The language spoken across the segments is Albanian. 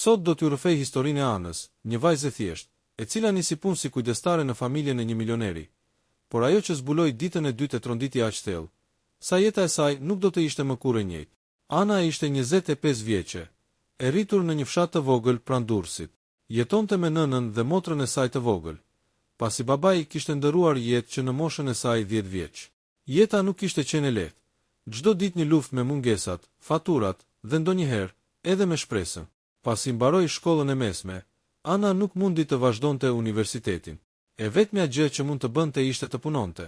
Sot do t'ju rrëfej historinë e Anës, një vajzë e thjeshtë, e cila nisi punë si kujdestare në familjen e një milioneri. Por ajo që zbuloi ditën e dytë e tronditi aq thellë, sa jeta e saj nuk do të ishte më kurrë e njëjtë. Ana ishte 25 vjeçe, e rritur në një fshat të vogël pranë Durrësit. Jetonte me nënën dhe motrën e saj të vogël, pasi babai kishte ndëruar jetë që në moshën e saj 10 vjeç. Jeta nuk kishte qenë lehtë. Çdo ditë një luftë me mungesat, faturat dhe ndonjëherë edhe me shpresën. Pasi mbaroi shkollën e mesme, Ana nuk mundi të vazhdonte universitetin. E vetmja gjë që mund të bënte ishte të punonte,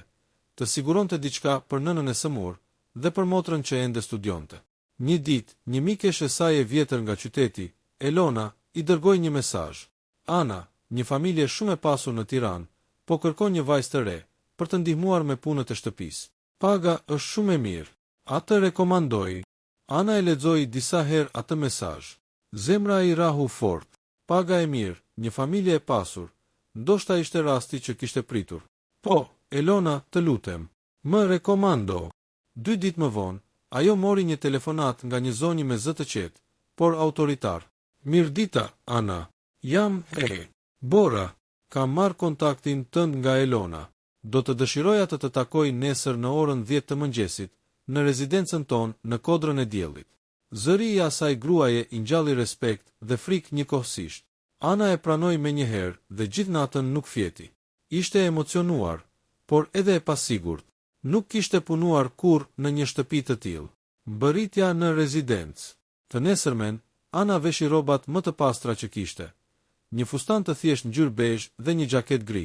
të siguronte diçka për nënën e sëmurë dhe për motrën që ende studionte. Një ditë, një mikesh e saj e vjetër nga qyteti, Elona, i dërgoi një mesazh. Ana, një familje shumë e pasur në Tiranë, po kërkon një vajzë të re për të ndihmuar me punët e shtëpisë. Paga është shumë e mirë. Atë rekomandoi. Ana e lexoi disa herë atë mesazh. Zemra i rahu fort. Paga e mirë, një familje e pasur. Ndoshta ishte rasti që kishte pritur. Po, Elona, të lutem, më rekomando. 2 ditë më vonë, ajo mori një telefonat nga një zonjë me zë të qetë, por autoritar. Mirdita, Ana. Jam Bora. Kam marrë kontaktin tënd nga Elona. Do të dëshiroja të takoj nesër në orën 10 të mëngjesit, në rezidencën tonë në Kodrën e Diellit. Zëri i asaj gruaje i ngjalli respekt dhe frikë njëkohësisht. Ana e pranoi menjëherë dhe gjithë natën nuk fjeti. Ishte emocionuar, por edhe e pasigurt. Nuk kishte punuar kurrë në një shtëpi të tillë. Mbërritja në rezidencë. Të nesërmen, Ana veshi rrobat më të pastra që kishte. Një fustan të thjeshtë ngjyrë bezh dhe një xhaketë gri.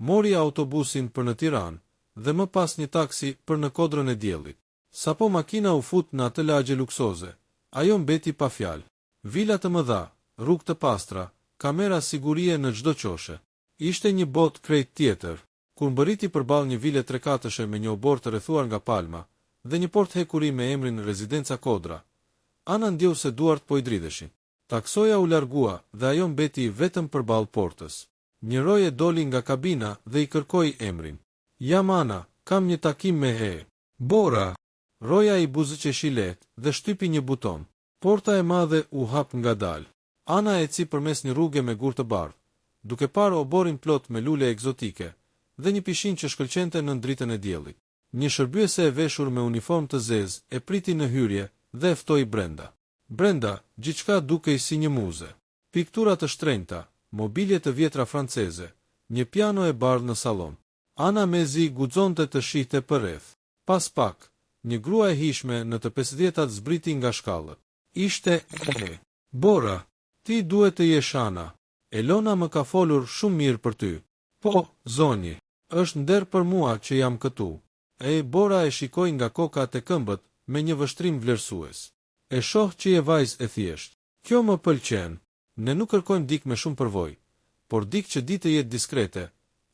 Mori autobusin për në Tiranë dhe më pas një taksi për në Kodrën e Diellit. Sapo makina u fut në atë lagje luksoze, ajo mbeti pa fjalë. Vila të mëdha, rrugë të pastra, kamera sigurie në çdo qoshe. Ishte një botë krejt tjetër. Kur mbërriti përballë një vile 3-katëshe me një obor të rrethuar nga palma dhe një portë hekuri me emrin Rezidenca Kodra, Ana ndjeu se duart po i dridheshin. Taksoja u largua dhe ajo mbeti vetëm përballë portës. Një roje doli nga kabina dhe i kërkoi emrin. Jam Ana, kam një takim me Bora. Roja i buzëqeshi lehtë dhe shtypi një buton. Porta e madhe u hap ngadalë. Ana eci përmes një rruge me gur të bardhë, duke parë oborin plot me lule egzotike dhe një pishin që shkëlqente në dritën e diellit. Një shërbyese e veshur me uniformë të zezë e priti në hyrje dhe e ftoi brenda. Brenda, gjithçka dukej si një muze. Piktura të shtrenjta, mobilje të vjetra franceze, një piano e bardhë në sallon. Ana mezi guxonte të shihte përreth. Pas pak, një grua e hishme në të 50-tat zbriti nga shkallët. Ishte Bora, ti duhet të jesh Ana. Elona më ka folur shumë mirë për ty. Po, zonji, është nder për mua që jam këtu. Bora e shikoi nga koka te këmbët me një vështrim vlerësues. E shoh që je vajzë e thjeshtë. Kjo më pëlqen. Ne nuk kërkojmë dik me shumë përvojë, por dik që di të jetë diskrete,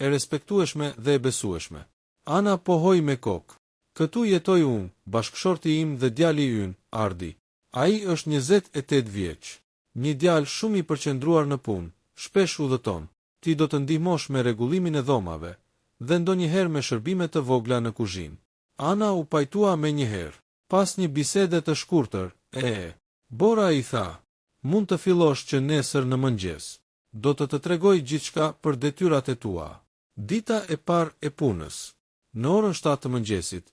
e respektueshme dhe e besueshme. Ana pohoi me kokë. Këtu jetoj unë, bashkëshorti im dhe djali ynë, Ardi. Ai është 28 vjeç. Një djalë shumë i përqendruar në punë, shpesh udhëton. Ti do të ndihmosh me rregullimin e dhomave dhe ndonjëherë me shërbime të vogla në kuzhinë. Ana u pajtua menjëherë. Pas një bisede të shkurtër, Bora i tha, mund të fillosh që nesër në mëngjes. Do të tregoj gjithçka për detyrat e tua. Dita e parë e punës. Në orën 7 të mëngjesit,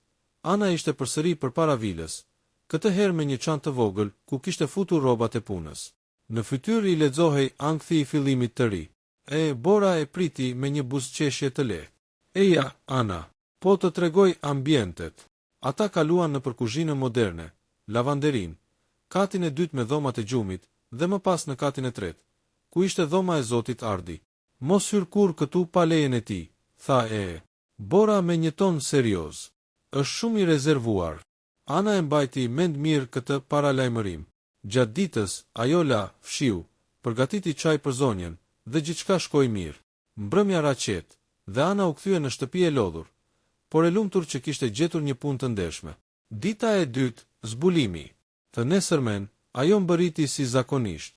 Ana ishte përsëri përpara vilës, këtë herë me një çantë të vogël ku kishte futur rrobat e punës. Në fytyrë i lexohej ankthi i fillimit të ri. Bora e priti me një buzëqeshje të lehtë. Eja, Ana, po të tregoj ambientet. Ata kaluan në kuzhinë moderne, lavanderin, katin e dytë me dhomat e gjumit dhe më pas në katin e tretë, ku ishte dhoma e zotit Ardi. Mos hyr kur këtu pa lejen e tij, tha Bora me një ton serioz. Është shumë i rezervuar. Ana e mbajti mend mirë këtë paralajmërim. Gjatë ditës, ajo la, fshiu, përgatiti çaj për zonjën dhe gjithçka shkoi mirë. Mbrëmja ra qetë dhe Ana u kthye në shtëpi e lodhur, por e lumtur që kishte gjetur një punë të ndershme. Dita e dytë, zbulimi. Të nesërmen, ajo mbërriti si zakonisht.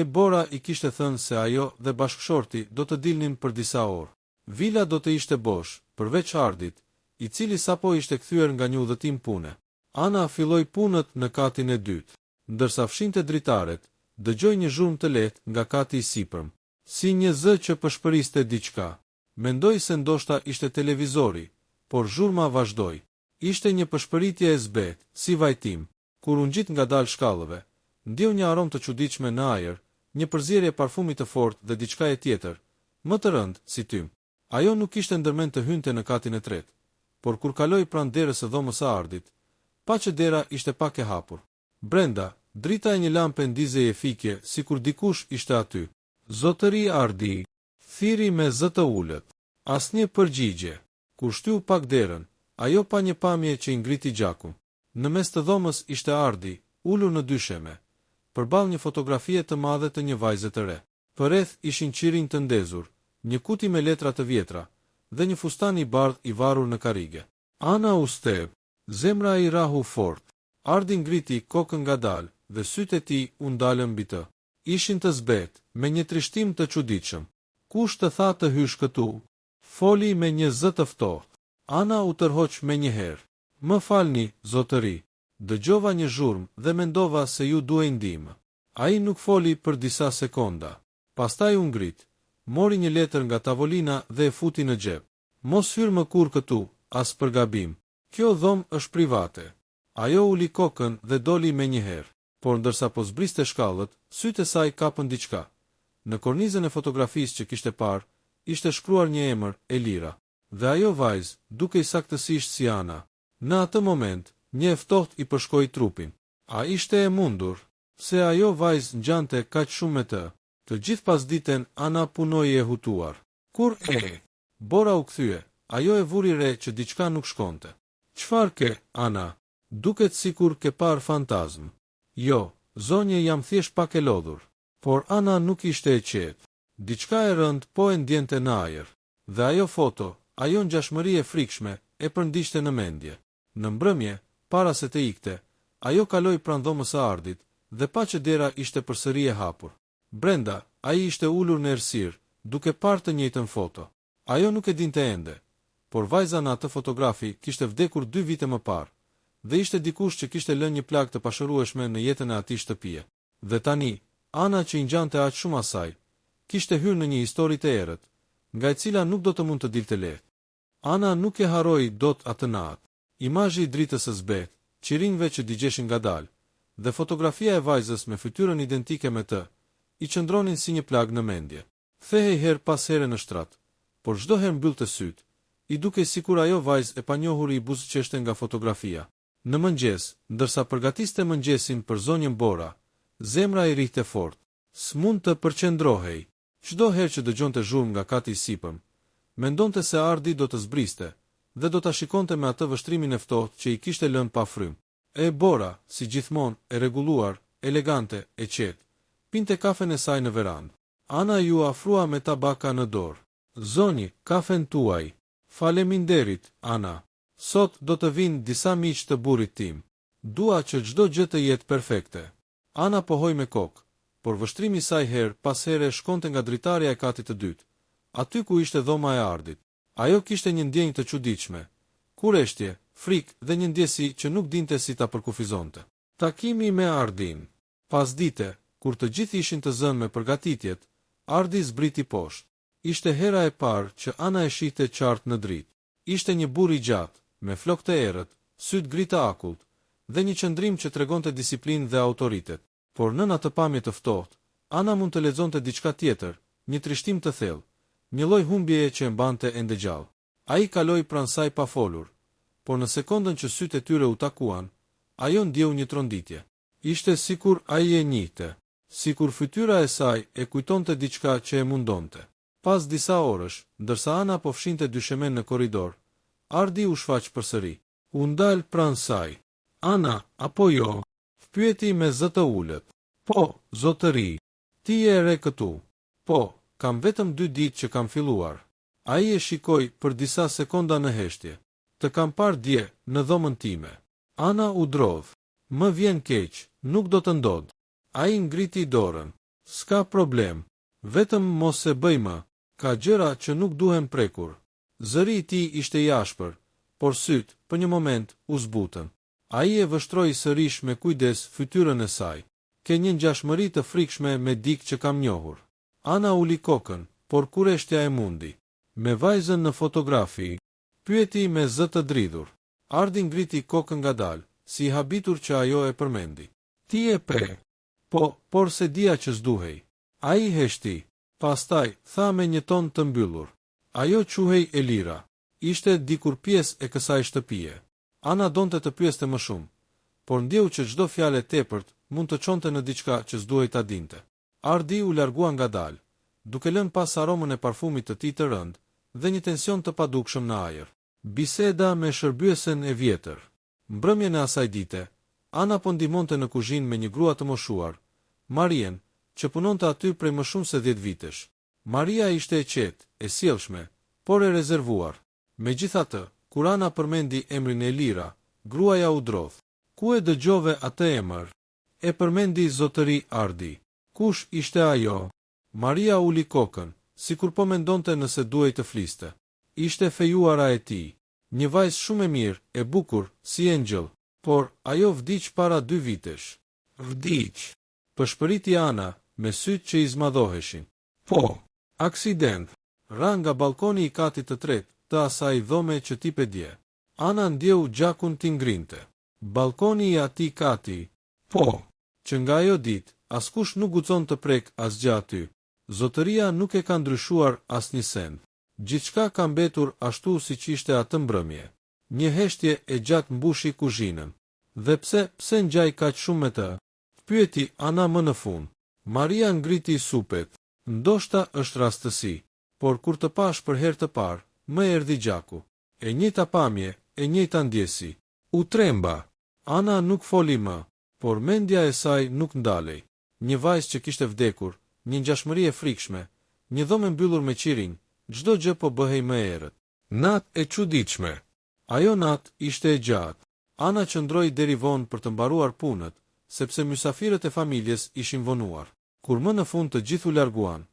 Bora i kishte thënë se ajo dhe bashkëshorti do të dilnin për disa orë. Vila do të ishte bosh, përveç Ardit, i cili sapo ishte kthyer nga një udhëtim pune. Ana filloi punët në katin e dytë. Ndërsa fshinte dritaret, Dëgjoj një zhurmë të lehtë nga kati i sipërm. Si një zë që përshpëriste diçka. Mendoj se ndoshta ishte televizori, por zhurma vazhdoi. Ishte një përshpëritje e zbet, si vajtim. Kur u ngjit ngadalë shkallëve, ndjeu një aromë të çuditshme në ajër, një përzierje parfumi të fortë dhe diçka e tjetër, më të rëndë si tym. Ajo nuk kishte ndërmend të hynte në katin e tretë, por kur kaloi pranë derës së dhomës së Ardit, pa që dera ishte pak e hapur. Brenda, drita e një lampe ndizej e fikje, sikur dikush ishte aty. Zotëri Ardi, thiri me zë të ulët. Asnjë përgjigje. Kur shtyu pak derën, ajo pa një pamje që i ngriti gjakun. Në mes të dhomës ishte Ardi, ulur në dysheme, përballë një fotografie të madhe të një vajze të re. Përreth ishin qirinj të ndezur, një kuti me letra të vjetra dhe një fustan i bardh i varur në karrige. Ana u steb, zemra i rahu fort. Ardi ngriti kokën ngadalë dhe sytë e tij u ndalën mbi të. Ishin të zbet, me një trishtim të çuditshëm. Kush të tha të hysh këtu? Foli me një zë të ftohtë. Ana u tërhoq me një herë. Më falni, zotëri. Dëgjova një zhurmë dhe mendova se ju duhej ndihmë. Ai nuk foli për disa sekonda. Pastaj u ngrit, mori një letër nga tavolina dhe e futi në xhep. Mos hyr më kur këtu, as për gabim. Kjo dhomë është private. Ajo uli kokën dhe doli me një herë. Por ndërsa po zbriste shkallët, sytë e saj kapën diçka. Në kornizën e fotografisë që kishte parë, ishte shkruar një emër, Elira. Dhe ajo vajzë, dukej saktësisht si Ana. Në atë moment, një e ftohtë i përshkoi trupin. A ishte e mundur? Se ajo vajzë ngjante kaq shumë me të. Të gjithë pasditen Ana punoi e hutuar. Kur Bora u kthye, ajo e vuri re që diçka nuk shkonte. Çfarë ke, Ana? Duket sikur ke parë fantazm. Jo, zonje, jam thjesht pak e lodhur. Por Ana nuk ishte e qetë. Diçka e rënd po e ndjente në ajër. Dhe ajo foto, ajo ngjashmëri e frikshme, e përndishte në mendje. Në mbrëmje, para se të ikte, ajo kaloi pranë dhomës së Ardit dhe pa që dera ishte përsëri e hapur. Brenda, ai ishte ulur në errësirë, duke parë të njëjtën foto. Ajo nuk e dinte ende, por vajza në atë fotografi kishte vdekur 2 vite më parë, dhe ishte dikush që kishte lënë një plagë të pashërueshme në jetën e atij shtëpie. Dhe tani, Ana që i ngjante aq shumë asaj, kishte hyrë në një histori të errët, nga e cila nuk do të mund të dilte lehtë. Ana nuk e harroi dot atë natë. Imazhi i dritës së zbet, qirinjve që digjeshin ngadalë, dhe fotografia e vajzës me fytyrën identike me të, i qëndronin si një plagë në mendje. Kthehej her pas here në shtrat, por çdo herë mbyllte syt, i dukej sikur ajo vajzë e panjohuri i buzëqeshte nga fotografia. Në mëngjes, ndërsa përgatiste mëngjesin për zonjën Bora, zemra i rihte fort. S'mund të përqendrohej. Çdo herë që dëgjonte zhurmë nga kati i sipëm, mendonte se Ardi do të zbriste dhe do ta shikonte me atë vështrimin e ftohtë që i kishte lënë pa frym. E Bora, si gjithmonë, e rregulluar, elegante, e qetë, pinte kafen e saj në verandë. Ana ju afrua me tabaka në dorë. Zoni, kafen tuaj. Faleminderit, Ana. Sot do të vinë disa miq të burrit tim. Dua që çdo gjë të jetë perfekte. Ana pohoi me kokë, por vështrimi i saj her pas here shkonte nga dritarja e katit të dytë, aty ku ishte dhoma e Ardit. Ajo kishte një ndjenjë të çuditshme, kurreshtje, frikë dhe një ndjesi që nuk dinte si ta përkufizonte. Takimi me Ardin. Pasdite, kur të gjithë ishin të zënë me përgatitjet, Ardi zbriti poshtë. Ishte hera e parë që Ana e shihte qartë në dritë. Ishte një burr i gjatë, me flokë të errët, syt gri të akullt dhe një qëndrim që tregonte disiplinë dhe autoritet. Por nën atë pamje të ftohtë, Ana mund të lexonte diçka tjetër, një trishtim të thellë, një lloj humbjeje që e mbante ende gjallë. Ai kaloi pranë saj pa folur, por në sekondën që sytë e tyre u takuan, ajo ndjeu një tronditje. Ishte sikur ai e njihte, sikur fytyra e saj e kujtonte diçka që e mundonte. Pas disa orësh, ndërsa Ana po fshinte dyshemen në korridor, Ardi u shfaq përsëri. U ndal pranë saj. Ana, apo jo? Pyeti me zë të ulët. Po, zotëri. Ti je e re këtu? Po, kam vetëm 2 ditë që kam filluar. Ai e shikoi për disa sekonda në heshtje. Të kam parë dje në dhomën time. Ana u drodh. Më vjen keq, nuk do të ndodh. Ai ngriti dorën. S'ka problem. Vetëm mos e bëj më. Ka gjëra që nuk duhen prekur. Zëri i tij ishte i ashpër, por syt, për një moment, u zbutën. Ai e vështroi sërish me kujdes fytyrën e saj. ke një ngjashmëri të frikshme me dikë që kam njohur. Ana uli kokën, por kureshtja e mundi. Me vajzën në fotografi, pyeti me zë të dridhur. Ardi ngriti kokën ngadalë, si i habitur që ajo e përmendi. Ti e pe. Por se dia që s'duhej. Ai heshti. Pastaj, tha me një ton të mbyllur. Ajo quhej Elira. Ishte dikur pjesë e kësaj shtëpie. Ana donte të pyeste më shumë, por ndjeu që çdo fjalë e tepërt mund të çonte në diçka që s'duhej ta dinte. Ardi u largua ngadalë, duke lënë pas aromën e parfumit të tij të rënd dhe një tension të padukshëm në ajër. Biseda me shërbyesen e vjetër. Mbrëmjen e asaj dite, Ana po ndihmonte në kuzhinë me një grua të moshuar, Marien, që punonte aty prej më shumë se 10 vitesh. Maria ishte e qetë, e sjellshme, por e rezervuar. Megjithatë, kur Ana përmendi emrin e Elira, gruaja u drodh. Ku e dëgjove atë emër? E përmendi zotëri Ardi. Kush ishte ajo? Maria uli kokën, sikur po mendonte nëse duhej të fliste. Ishte fejuara e tij, një vajzë shumë e mirë, e bukur, si engjëll, por ajo vdiq para 2 vitesh. Vdiq. Pëshpëriti Ana, me sytë që i zmadhoheshin. Po, aksident. Ra nga balkoni i katit të tretë, të asaj dhome që ti pe dje. Ana ndjeu gjakun t'i ngrinte. Balkoni i atij kati. Po, që nga ajo ditë, askush nuk guxon të prek asgjë aty. Zotëria nuk e ka ndryshuar asnjë send. Gjithçka ka mbetur ashtu siç ishte atë mbrëmje. Një heshtje e gjatë mbushi kuzhinën. Dhe pse ngjaj kaq shumë me të? Pyeti Ana më në fund. Maria ngriti supet. Ndoshta është rastësi, por kur të pash për herë të parë, më erdhi gjaku. E njëjta pamje, e njëjta ndjesi. U tremba. Ana nuk foli më, por mendja e saj nuk ndalej. Një vajzë që kishte vdekur, një ngjashmëri e frikshme, një dhomë mbyllur me qirinj, çdo gjë po bëhej më errët. Natë e çuditshme. Ajo natë ishte e gjatë. Ana qëndroi deri vonë për të mbaruar punët, sepse mysafirët e familjes ishin vonuar. Kur më në fund të gjithu larguan,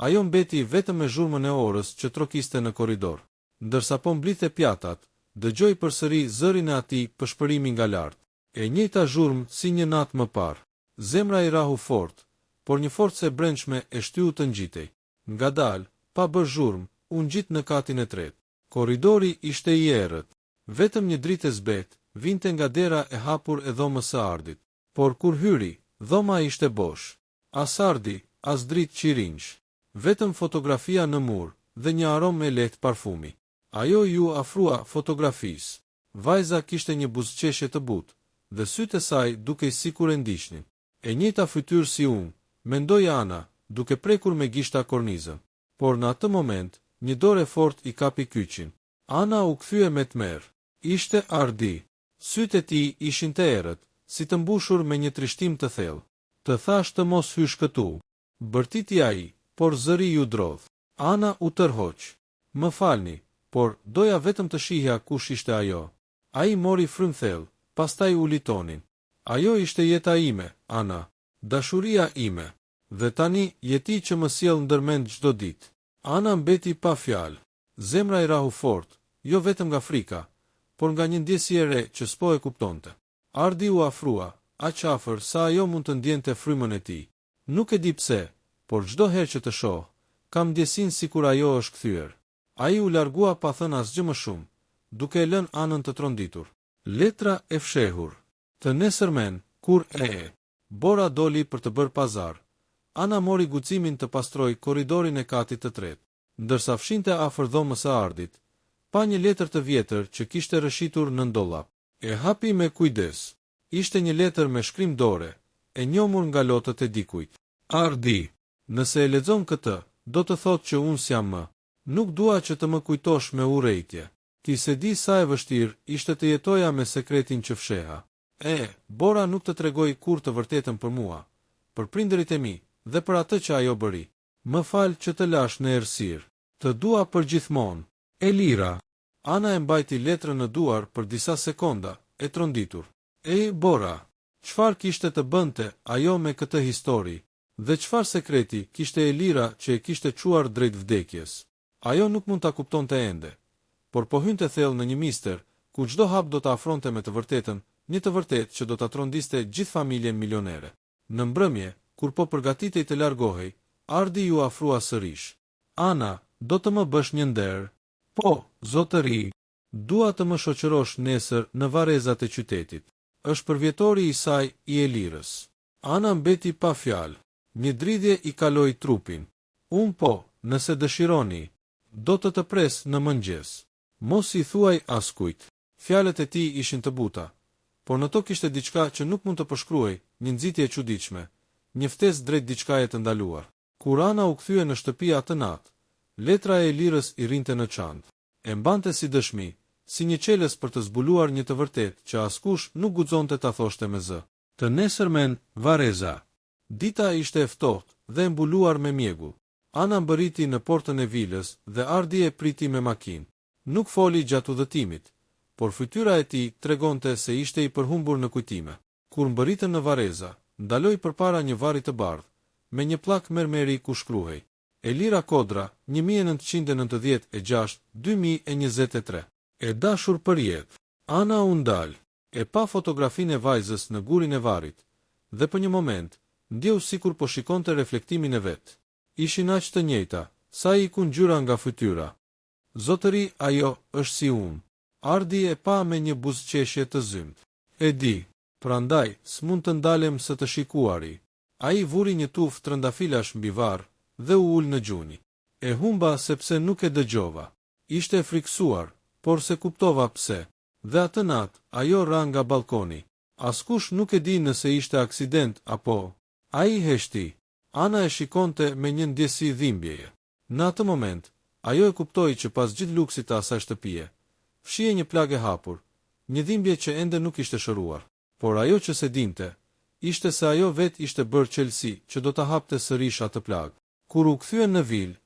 ajo mbeti vetëm me zhurmën e orës që trokiste në korridor. Ndërsa po mblidhte pjatat, dëgjoi përsëri zërin e atij pëshpërimi nga lart. E njëjta zhurmë si një natë më parë. Zemra i rahu fort, por një forcë e brendshme e shtyu të ngjitej. Ngadalë, pa bërë zhurmë, u ngjit në katin e tretë. Korridori ishte i errët. Vetëm një dritë e zbetë vinte nga dera e hapur e dhomës së Ardit. Por kur hyri, dhoma ishte bosh. As Ardi, as dritë qirinjsh. Vetëm fotografia në mur dhe një aromë e lehtë parfumi. Ajo ju afrua fotografisë. Vajza kishte një buzëqeshje të butë dhe sytë e saj dukej sikur e ndiqnin. E njëjta fytyrë si unë, mendoi Ana, duke prekur me gishta kornizën. Por në atë moment, një dorë fort i kapi kyçin. Ana u kthye me tmerr. Ishte Ardi. Sytë e tij ishin të errët, si të mbushur me një trishtim të thellë. Të thash të mos hysh këtu. Bërtiti ai, por zëri ju drodh. Ana u tërhoq. Më falni, por doja vetëm të shihja kush ishte ajo. Ai mori frymthell, pastaj u litonin. Ajo ishte jeta ime, Ana, dashuria ime. Dhe tani jeti që më sjell ndërmend çdo ditë. Ana mbeti pa fjalë. Zemra i rahu fort, jo vetëm nga frika, por nga një ndjesi e re që s'po e kuptonte. Ardi u afrua, aq afër sa ajo mund të ndjente frymën e tij. Nuk e di pse, por çdo herë që të shoh, kam ndjesinë sikur ajo është kthyer. Ai u largua pa thënë asgjë më shumë, duke e lënë Anën të tronditur. Letra e fshehur. Të nesërmen, kur Bora doli për të bërë pazar. Ana mori guximin të pastroj korridorin e katit të tretë. Ndërsa fshinte afër dhomës së Ardit, pa një letër të vjetër që kishte rëshitur në ndollap. E hapi me kujdes. Ishte një letër me shkrim dore, e njohur nga lotët e dikujt. Ardi, nëse e lexon këtë, do të thotë që unë s'jam më. Nuk dua që të më kujtosh me urrejtje. Ti se di sa e vështirë ishte të jetoja me sekretin që fsheha. Bora nuk të tregoi kur të vërtetën për mua, për prindërit e mi dhe për atë që ajo bëri. Më fal që të lash në errësirë. Të dua për gjithmonë. Elira. Ana e mbajti letrën në duar për disa sekonda, e tronditur. Bora, çfarë kishte të bënte ajo me këtë histori? Dhe çfarë sekreti kishte Elira që e kishte çuar drejt vdekjes? Ajo nuk mund ta kuptonte ende, por po hynte thellë në një mister, ku çdo hap do ta afronte me të vërtetën, një të vërtetë që do ta trondiste gjithë familjen milionere. Në mbrëmje, kur po përgatitej të largohej, Ardi ju afrua sërish. Ana, do të më bësh një nder? Po, zotëri. Dua të më shoqërosh nesër në varrezat e qytetit. Është përvjetori i saj i Elirës. Ana mbeti pa fjalë. Një dridhje i kaloi trupin. Po, nëse dëshironi, do të pres në mëngjes. Mos i thuaj askujt. Fjalët e tij ishin të buta, por në to kishte diçka që nuk mund të përshkruaj, një nxitje e çuditshme, një ftesë drejt diçkaje të ndaluar. Kur Ana u kthye në shtëpi atë natë, letra e Elirës i rinte në çantë. E mbante si dëshmi, si një çelës për të zbuluar një të vërtetë që askush nuk guxonte ta thoshte me zë. Të nesërmen, Vareza. Dita ishte e ftohtë dhe e mbuluar me mjegull. Ana mbërriti në portën e vilës dhe Ardi e priti me makinë. Nuk foli gjatë udhëtimit, por fytyra e tij tregonte se ishte i përhumbur në kujtime. Kur mbërritën në Vareza, ndaloi përpara një varri të bardhë, me një pllak mermeri ku shkruhej: Elira Kodra, 1996-2023. E dashur për jetë. Ana u ndal, e pa fotografinë e vajzës në gurin e varrit, dhe për një moment ndjeu sikur po shikonte reflektimin e vet. Ishin aq të njëjta, sa i ku ngjyra nga fytyra. Zotëri, ajo është si unë. Ardi e pa me një buzëqeshje të zymt. E di, prandaj s'mund të ndalem së të shikuari. Ai vuri një tufë trëndafilash mbi varr dhe u ul në gjunjë. E humba sepse nuk e dëgjova. Ishte e friksuar, por se kuptova pse. Dhe atë natë, ajo ra nga balkoni. Askush nuk e di nëse ishte aksident apo. Ai heshti. Ana e shikonte me një ndjesi dhimbjeje. Në atë moment, ajo e kuptoi që pas gjithë luksit të asaj shtëpie, fshihej një plagë e hapur, një dhimbje që ende nuk ishte shëruar. Por ajo që se dinte, ishte se ajo vet ishte bërë qelësi që do ta hapte sërish atë plagë. Kur u kthye në vilë,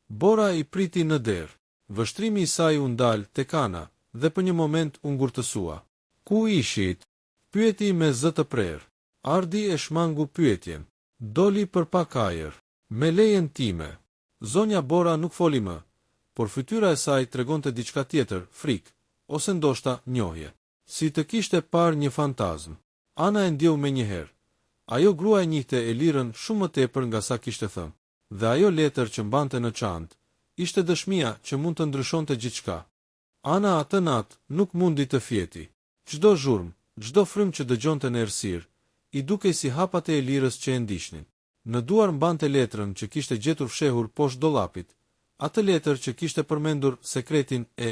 Bora i priti në derë. Vështrimi i saj u ndal tek Ana dhe për një moment u ngurtësua. Ku ishit? Pyeti me zë të prerë. Ardi e shmangu pyetjen. Doli për pak ajër. Me lejen time. Zonja Bora nuk foli më, por fytyra e saj tregonte diçka tjetër, frikë, ose ndoshta njohje. Si të kishte parë një fantazm. Ana e ndjeu menjëherë. Ajo grua e njihte Elirën shumë më tepër nga sa kishte thënë. Dhe ajo letër që mbante në çantë, ishte dëshmia që mund të ndryshonte gjithçka. Ana atë natë nuk mundi të fjeti. Çdo zhurmë, çdo frym që dëgjonte në errësirë, i dukej si hapat e Elirës që e ndiqnin. Në duar mbante letrën që kishte gjetur fshehur poshtë dollapit, atë letër që kishte përmendur sekretin e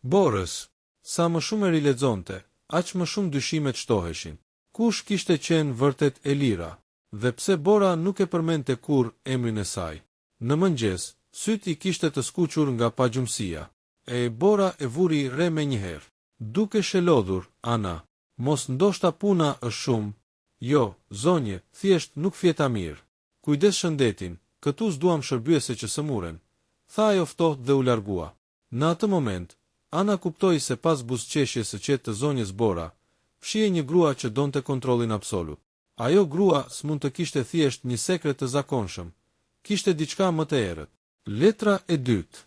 Borës. Sa më shumë e rilexonte, aq më shumë dyshimet shtoheshin. Kush kishte qenë vërtet Elira? Dhe pse Bora nuk e përmendte kurrë emrin e saj? Në mëngjes, syt i kishte të skuqur nga pagjumësia. Bora e vuri re menjëherë. Duke shelodhur, Ana, mos ndoshta puna është shumë. Jo, zonje, thjesht nuk fjeta mirë. Kujdes shëndetin, këtu s'duam shërbyese që sëmuren. Tha ajo ftohtë dhe u largua. Në atë moment, Ana kuptoi se pas buzëqeshjes së qetë të zonjës Bora, fshihej një grua që donte kontrollin absolut. Ajo grua s'mund të kishte thjesht një sekret të zakonshëm, kishte diçka më të errët. Letra e dytë.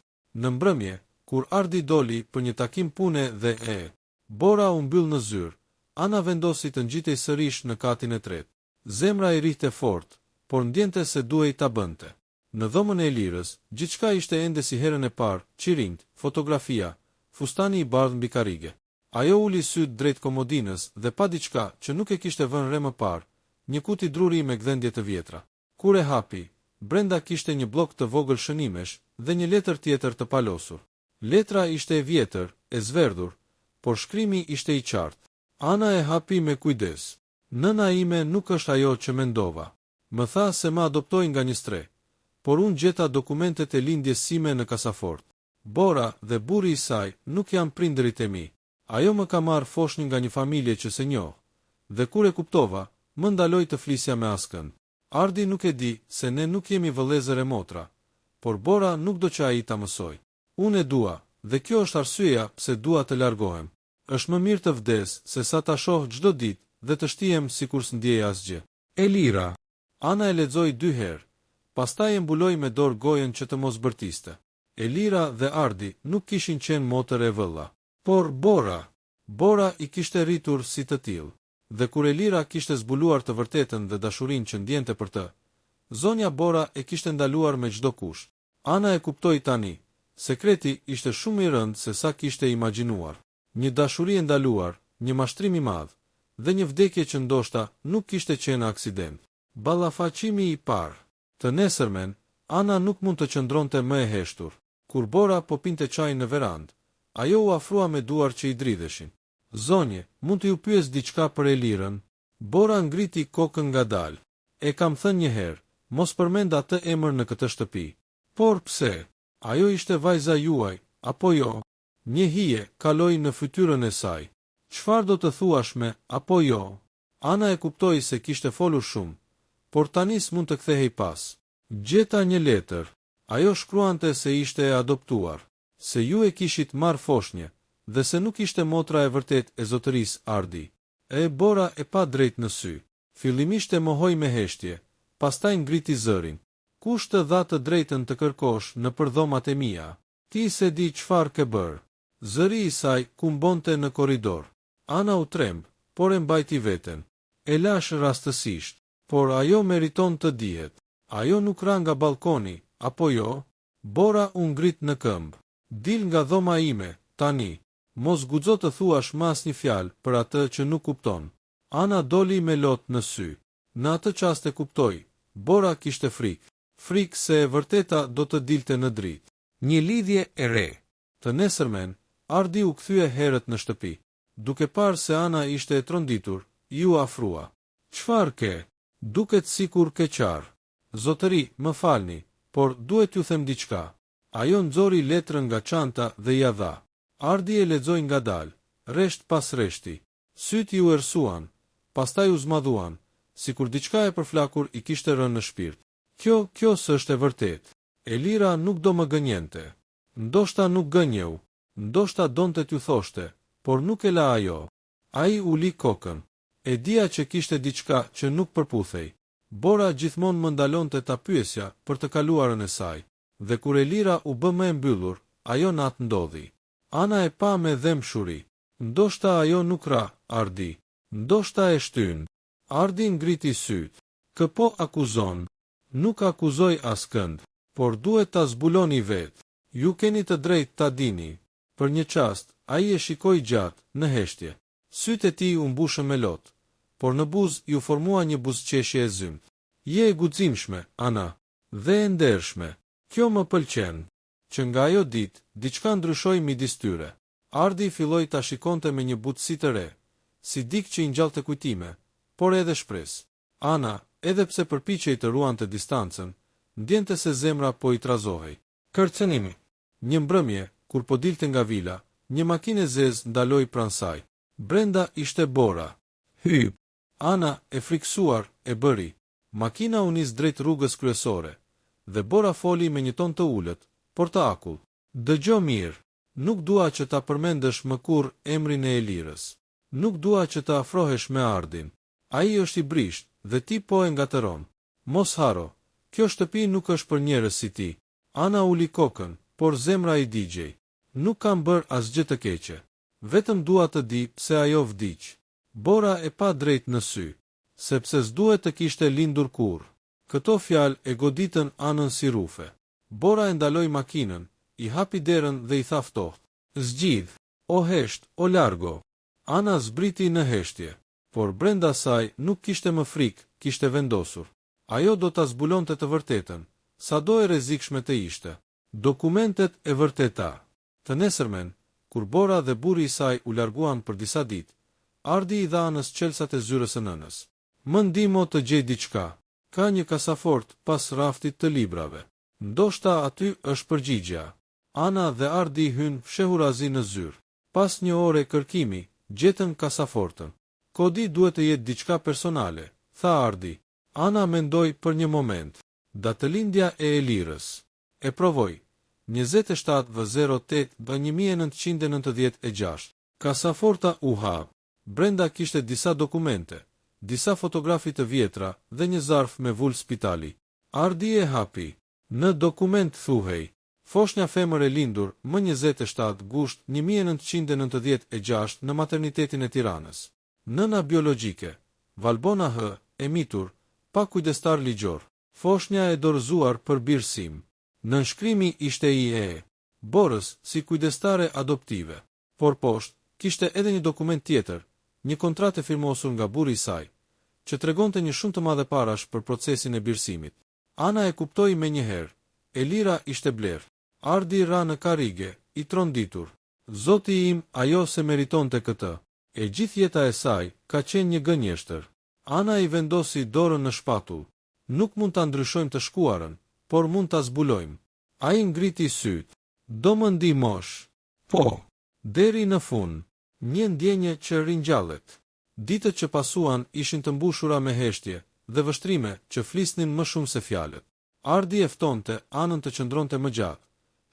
Në mbrëmje, kur Ardi doli për një takim pune dhe Bora u mbyll në zyrë, Ana vendosi të ngjitej sërish në katin e tretë. Zemra i rrihte fort, por ndjente se duhej ta bënte. Në dhomën e Elirës, gjithçka ishte ende si herën e parë, qirinjt, fotografia, fustani i bardhë mbi karrige. Ajo uli syt drejt komodinës dhe pa diçka që nuk e kishte vënë re më parë, një kuti druri me gdhendje të vjetra. Kur e hapi, brenda kishte një blok të vogël shënimesh dhe një letër tjetër të palosur. Letra ishte e vjetër, e zverdhur, por shkrimi ishte i qartë. Ana e hapi me kujdes. Nëna ime nuk është ajo që mendova. Më tha se më adoptoi nga një stre, por unë gjeta dokumentet e lindjes sime në kasafort. Bora dhe burri i saj nuk janë prindërit e mi. Ajo më ka marrë foshnjë nga një familje që se njoh, dhe kur e kuptova, më ndaloj të flisja me askënd. Ardi nuk e di se ne nuk jemi vëllezër e motra, por Bora nuk do që ai ta mësoj. Unë e dua, dhe kjo është arsyeja pse dua të largohem. Është më mirë të vdes se sa ta shoh çdo ditë dhe të shtihem sikur s'ndjej asgjë. Elira. Ana e lexoi 2 herë, pastaj e mbuloi me dorë gojën që të mos bërtiste. Elira dhe Ardi nuk kishin qenë motër e vëlla, por Bora i kishte rritur si të tillë. Dhe kur Elira kishte zbuluar të vërtetën dhe dashurinë që ndjente për të, zonja Bora e kishte ndaluar me çdo kusht. Ana e kuptoi tani, sekreti ishte shumë i rëndë se sa kishte imagjinuar. Një dashuri e ndaluar, një mashtrim i madh, dhe një vdekje që ndoshta nuk kishte qenë aksident. Ballafaqimi i parë. Të nesërmen, Ana nuk mund të qëndronte më e heshtur. Kur Bora po pinte çaj në verandë, ajo u afrua me duar që i dridheshin. Zonje, mund të ju pyes diçka për Elirën? Bora ngriti kokën ngadalë. E kam thënë një herë, mos përmend atë emër në këtë shtëpi. Por pse? Ajo ishte vajza juaj, apo jo? Një hije kaloi në fytyrën e saj. Çfarë do të thuash me apo jo? Ana e kuptoi se kishte folur shumë, por tani s'mund të kthehej pas. Gjeta një letër. Ajo shkruante se ishte e adoptuar, se ju e kishit marrë foshnjë, dhe se nuk ishte motra e vërtet e zotërisë Ardi. Bora e pa drejt në sy. Fillimisht e mohoi me heshtje, pastaj ngriti zërin. Kush të dha të drejtën të kërkosh në përdhomat e mia? Ti se di çfarë ke bërë. Zëri i saj kumbonte në korridor. Ana u tremb, por e mbajti veten. E lash rastësisht, por ajo meriton të dihet. Ajo nuk ra nga balkoni, apo jo? Bora u ngrit në këmbë. Dil nga dhoma ime, tani. Mos guxo të thuash më asnjë fjalë për atë që nuk kupton. Ana doli me lot në sy. Në atë çast e kuptoi, Bora kishte frikë. Frikë se e vërteta do të dilte në dritë. Një lidhje e re. Të nesërmen, Ardi u kthye herët në shtëpi. Duke parë se Ana ishte e tronditur, ju afrua. Çfarë ke? Duket sikur ke qarë. Zotëri, më falni, por duhet ju them diçka. Ajo nxori letrën nga çanta dhe ja dha. Ardi e lexoi ngadalë, resht pas reshti. Syt ju ersuan, pastaj u zmadhuan, sikur diçka e përflakur i kishte rënë në shpirt. Kjo s'është e vërtet. Elira nuk do më gënjente. Ndoshta nuk gënjeu, ndoshta donte t'ju thoshte, por nuk e la ajo. Ai u li kokën. E dia që kishte diçka që nuk përputhej. Bora gjithmonë më ndalonte ta pyesja për të kaluarën e saj, dhe kur Elira u bë më e mbyllur, ajo natë ndodhi. Ana e pa me dhemshuri. Ndoshta ajo nuk ra, Ardi. Ndoshta e shtyn. Ardi ngriti syt. Këpo akuzon. Nuk akuzoj askënd, por duhet ta zbuloni vetë. Ju keni të drejtë ta dini. Për një çast, ai e shikoi gjatë, në heshtje. Sytë e tij u mbushën me lot, por në buzë ju formua një buzëqeshje e zymt. Je e guximshme, Ana, dhe e ndershme. Kjo më pëlqen. Që nga ajo ditë, diçka ndryshoi midis tyre. Ardi filloi ta shikonte me një butësi të re, si dik që i ngjallte kujtime, por edhe shpresë. Ana, edhe pse përpiqej të ruante distancën, ndjente se zemra po i trazohej. Kërcënimi. Një mbrëmje, kur po dilte nga vila, një makinë e zezë ndaloi pranë saj. Brenda ishte Bora. Hyp. Ana, e friksuar, e bëri. Makina u nis drejt rrugës kryesore, dhe Bora foli me një ton të ulët, por të akull. Dëgjo mirë, nuk dua që ta përmendësh më kurrë emrin e Elirës. Nuk dua që të afrohesh me Ardin. Ai është i brisht, dhe ti po e ngatëron. Mos haro, kjo shtëpi nuk është për njerëz si ti. Ana uli kokën, por zemra i digjej. Nuk kam bërë asgjë të keqe. Vetëm dua të di pse ajo vdiq. Bora e pa drejt në sy, sepse s'duhet të kishte lindur kurrë. Këto fjalë e goditën Anën si rufe. Bora e ndaloi makinën, i hapi derën dhe i tha ftohtë. Zgjidh, o hesht, o largo. Ana zbriti në heshtje, por brenda saj nuk kishte më frikë, kishte vendosur. Ajo do ta zbulonte të vërtetën, sado e rrezikshme të ishte. Dokumentet e vërteta. Të nesërmen, kur Bora dhe burri i saj u larguan për disa ditë, Ardi i dha Anës çelësat e zyrës së nënës. Më ndihmo të gjej diçka. Ka një kasafort pas raftit të librave. Ndoshta aty është përgjigjja. Ana dhe Ardi hynë fshehurazi në zyrë. Pas një ore kërkimi, gjetën kasafortën. Kodi duhet të jetë diçka personale, tha Ardi. Ana mendoi për një moment. Datëlindja e Elirës. E provoj. 27/08/1996. Kasaforta u hap. Brenda kishte disa dokumente, disa fotografi të vjetra dhe një zarf me vul spitali. Ardi e hapi. Në dokument thuhej: Foshnja femër e lindur më 27 gusht 1996 në maternitetin e Tiranës. Nëna biologjike, Valbona H, e mitur, pa kujdestar ligjor. Foshnja e dorëzuar për birësim. Nënshkrimi ishte i e. Borës si kujdestare adoptive. Por poshtë, kishte edhe një dokument tjetër, një kontratë e firmosur nga burri i saj, që tregonte një shumë të madhe parash për procesin e birësimit. Ana e kuptoi menjëherë, Elira ishte blerë. Ardi ra në karrige, i tronditur. Zoti im, ajo se meritonte këtë. E gjithë jeta e saj ka qenë një gënjeshtër. Ana i vendosi dorën në shpatull. Nuk mund ta ndryshojmë të shkuarën, por mund ta zbulojmë. Ai ngriti syt. Do më ndihmosh? Po. Deri në fund, një ndjenje që ringjallet. Ditët që pasuan ishin të mbushura me heshtje dhe vështrime që flisnin më shumë se fjalët. Ardi e ftonte Anën të qëndronte më gjatë.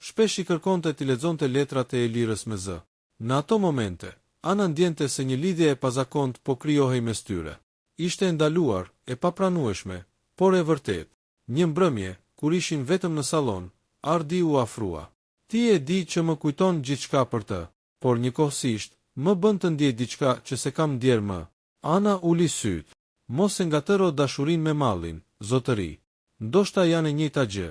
Shpesh i kërkonte t'i lexonte letrat e Elirës me zë. Në ato momente, Ana ndjente se një lidhje e pazakont po krijohej mes tyre. Ishte ndaluar, e papranueshme, por e vërtet. Një mbrëmje, kur ishin vetëm në sallon, Ardi u afrua. Ti e di që më kujton gjithçka për të, por njëkohësisht, më bën të ndjej diçka që se kam ndjer më. Ana uli syt. Mos e ngatëro dashurinë me mallin, zotëri. Ndoshta janë e njëjta gjë,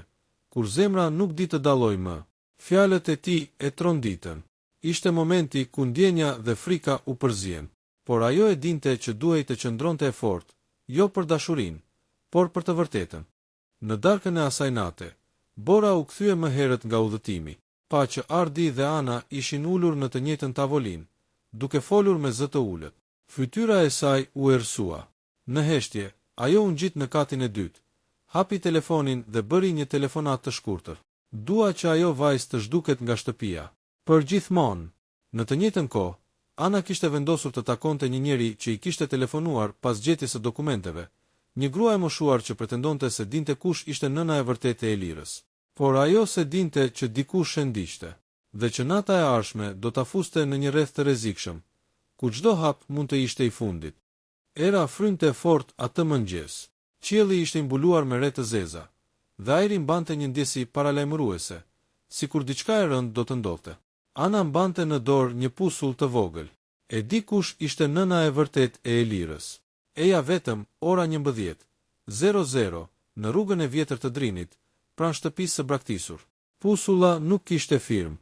kur zemra nuk di të dallojë më. Fjalët e tij e tronditën. Ishte momenti ku ndjenja dhe frika u përzien, por ajo e dinte që duhej të qëndronte e fortë, jo për dashurinë, por për të vërtetën. Në darkën e asaj nate, Bora u kthye më herët nga udhëtimi, pa që Ardi dhe Ana ishin ulur në të njëjtën tavolinë, duke folur me zë të ulët. Fytyra e saj u errësua. Në heshtje, ajo u ngjit në katin e dytë, hapi telefonin dhe bëri një telefonat të shkurtër. Dua që ajo vajzë të zhduket nga shtëpia. Përgjithmonë, në të njëjtën kohë, Ana kishte vendosur të takonte një njeri që i kishte telefonuar pas gjetjes së dokumenteve, një grua e moshuar që pretendonte se dinte kush ishte nëna e vërtetë e Elirës. Por ajo se dinte që dikush e ndiqte, dhe që nata e ardhshme do ta fuste në një rreth të rrezikshëm, ku çdo hap mund të ishte i fundit. Era frynte fort atë mëngjes. Qielli ishte mbuluar me re të zeza, dhe ajri mbante një ndjesi paralajmëruese, sikur diçka e rëndë do të ndodhte. Ana mbante në dorë një pusull të vogël. E di kush ishte nëna e vërtet e Elirës. Eja vetëm ora 11:00 në rrugën e vjetër të Drinit, pranë shtëpisë së braktisur. Pusulla nuk kishte firmë,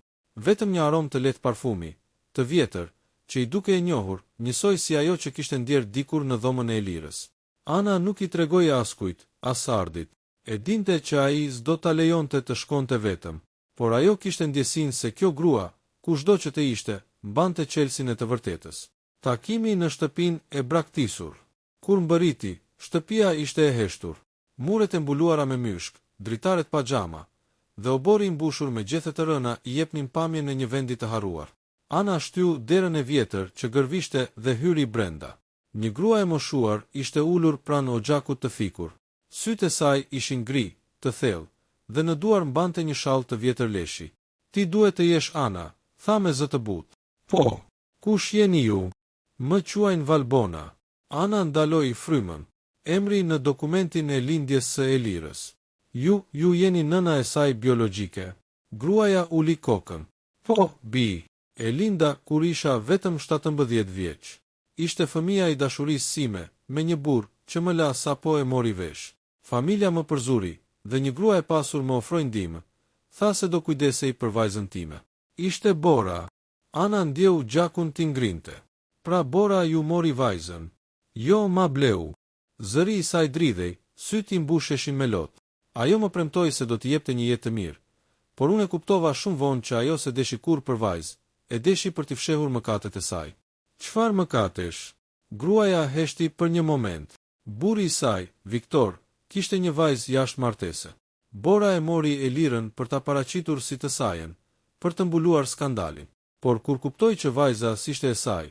vetëm një aromë të lehtë parfumi, të vjetër, që i duke e njohur, njësoj si ajo që kishte ndjer dikur në dhomën e Elirës. Ana nuk i tregoi askujt, as Ardit. E dinte që ai s'do ta lejonte të shkonte vetëm, por ajo kishte ndjesinë se kjo grua, kushdo që të ishte, mbante çelësin e të vërtetës. Takimi në shtëpinë e braktisur. Kur mbëriti, shtëpia ishte e heshtur. Muret e mbuluara me myshk, dritaret pa xhama, dhe obori i mbushur me gjethe të rëna i jepnin pamjen e një vendi të harruar. Ana shtyu derën e vjetër që gërvishte dhe hyri brenda. Një grua e moshuar ishte ulur pranë oxhakut të fikur. Sytë e saj ishin gri, të thellë, dhe në duar mbante një shall të vjetër leshi. Ti duhet të jesh Ana, tha me zë të butë. Po, kush jeni ju? Më quajnë Valbona. Ana ndaloi frymën. Emri në dokumentin e lindjes së Elirës. Ju jeni nëna e saj biologjike. Gruaja uli kokën. Po, bi. E linda kur isha vetëm 17 vjeç. Ishte fëmia i dashurisë sime, me një burr që më la sapo e mori vesh. Familja më përzuri, dhe një grua e pasur më ofroi ndihmë. Tha se do kujdesej për vajzën time. Ishte Bora. Ana ndjeu gjakun t'i ngrinte. Pra Bora ju mori vajzën. Jo ma bleu. Zëri i saj dridhej, syti mbusheshin me lot. Ajo më premtoi se do t'i jepte një jetë të mirë, por unë e kuptova shumë vonë që ajo se deshi kur për vajzë, e deshi për t'i fshehur mëkatet e saj. Çfarë mëkatesh? Gruaja heshti për një moment. Burri i saj, Viktor, kishte një vajzë jashtë martese. Bora e mori Elirën për ta paraqitur si të sajen, për të mbuluar skandalin. Por kur kuptoi që vajza s'ishte e saj,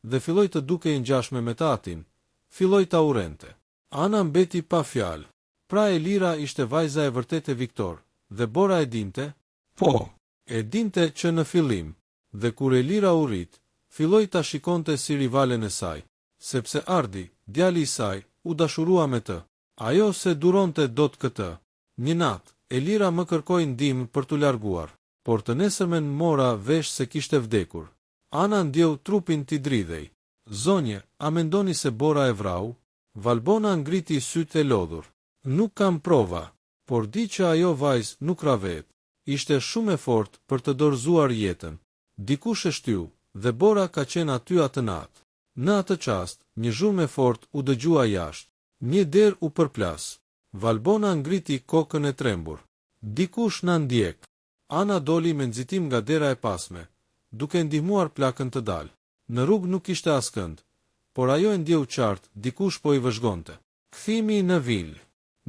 dhe filloi të dukej ngjashme me tatin, filloi ta urrente. Ana mbeti pa fjalë. Pra Elira ishte vajza e vërtetë e Viktor, dhe Bora e dinte? Po, e dinte që në fillim, dhe kur Elira u rrit, filloi ta shikonte si rivalen e saj, sepse Ardi, djali i saj, u dashurua me të. Ajo se duronte dot këtë. Një natë, Elira më kërkoi ndihmë për t'u larguar, por të nesërmen mora vesh se kishte vdekur. Ana ndjeu trupin t'i dridhej. Zonje, a mendoni se Bora e vrau? Valbona ngriti sytë e lodhur. Nuk kam prova, por di që ajo vajzë nuk ra vetë. Ishte shumë e fortë për të dorëzuar jetën. Dikush e shtyu, dhe Bora ka qenë aty atë natë. Në atë qast, një zhurmë e fortë u dëgjua jashtë. Një derë u përplas. Valbona ngriti kokën e trembur. Dikush na ndjek. Ana doli me nxitim nga dera e pasme, duke ndihmuar plakën të dalë. Në rrugë nuk ishte askënd, por ajo e ndjeu qartë, dikush po i vëzhgonte. Kthimi në vil.